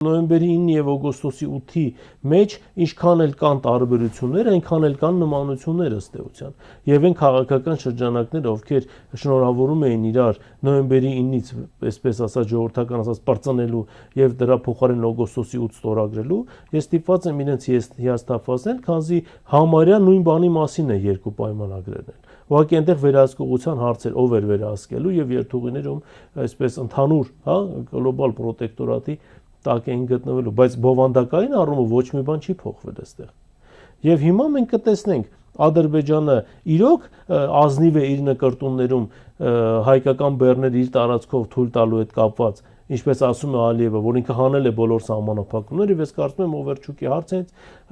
Նոյեմբերի 9 եւ օգոստոսի 8-ի մեջ ինչքան էլ կան տարբերություններ, այնքան էլ կան նմանություններ ըստ էության։ Եվ այն քաղաքական շրջանակները, ովքեր շնորհավորում էին իրար նոյեմբերի 9-ից, այսպես ասած, ժողովրդական ասած, պրծնելու եւ դրա փոխարեն օգոստոսի 8 ստորագրելու, ես ստիպված եմ իրենց հիասթափվածել, քանզի համարյա նույն բանի մասին է երկու պայմանագրերն։ Ուղղակի այնտեղ վերահսկողության հարցեր ով էր վերահսկելու եւ երթուղիներում այսպես ընդհանուր, հա, գլոբալ պրոտեկտորատի տակ էին գտնվելու, բայց բովանդակային առումով ոչ մի բան չի փոխվել այստեղ։ Եվ հիմա մենք կտեսնենք Ադրբեջանը իրոք ազնիվ է իր նկարտումներում հայկական բեռներ իր տարածքով թույլ տալու հետ կապված, ինչպես ասում է Ալիևը, որ ինքը հանել է բոլոր սահմանափակումները, եւ ես կարծում եմ Օվերչուկի հարցը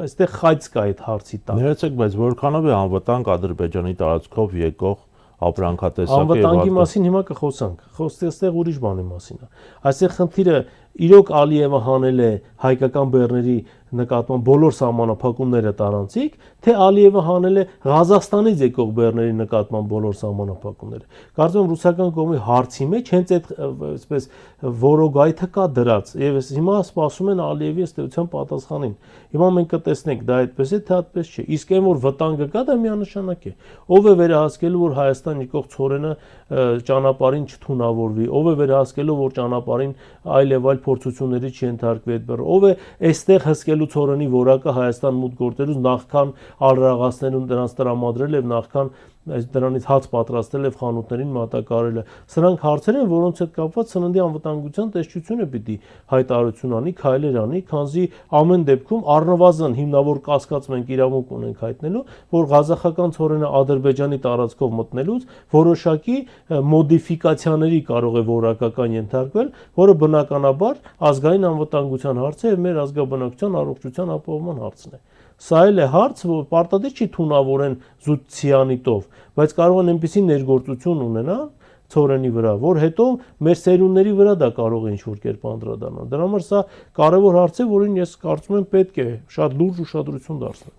այստեղ խայծ կա այդ հարցի տակ։ Ներեցեք, բայց որքանով է անվտանգ Ադրբեջանի տարածքով եկող ապրանքատեսակը։ Անվտանգի մասին հիմա կխոսանք, այստեղ ուրիշ բանի մասին է։ Այստեղ խնդիրը իրոք Ալիևը հանել է հայկական բեռների նկատմամբ բոլոր սահմանափակումները տարանցիկ, թե Ալիևը հանել է Ղազախստանից եկող բեռների նկատմամբ բոլոր սահմանափակումները։ Կարծում եմ ռուսական կողմի հարցի մեջ հենց այդ այսպես որոգայթը կա դրած, եւ հիմա սպասում են Ալիևի ըստ էության պատասխանին։ Հիմա մենք կտեսնենք դա այդպես է, թե այդպես չէ։ Իսկ այն որ վտանգը կա, դա միանշանակ է։ Ով է վերահսկելու, որ Հայաստան եկող ցորենը ճանապարհին չթունավորվի, ով է վերահսկելու, որ ճանապարհին այլ եւ այլ փորձությունների չընթարկվի այդ բեռը, ով է այստեղ հսկելու ցորենի որակը Հայաստան մուտք գործելուց նախքան ալրաղացնելուն դրանց տրամադրել եւ նախքան դրանից հաց պատրաստել եւ խանութներին մատակարարել։ Սրանք հարցեր են, որոնց հետ կապված սննդի անվտանգության տեսչությունը պիտի հայտարարություն անի, քայլեր անի, քանզի ամեն դեպքում առնվազն հիմնավոր կասկած մենք իրավունք ունենք հայտնելու, որ ղազախական ցորենը Ադրբեջանի տարածքով մտնելուց որոշակի մոդիֆիկացիաների կարող է որակական ենթարկվել, որը բնականաբար ազգային անվտանգության հարց է եւ մեր ազգաբնակության առողջության ապահովման հարցն է։ Սա էլ է հարց, որ պարտադիր չի թունավորեն զուտ ցիանիտով, բայց կարող են այնպիսի ներգործություն ունենալ ցորենի վրա, որ հետո մեր սերունդների վրա դա կարող է ինչ-որ կերպ անդրադառնալ։ Դրա համար սա կարևոր հարց է, որին ես կարծում եմ պետք է շատ լուրջ ուշադրություն դարձնել։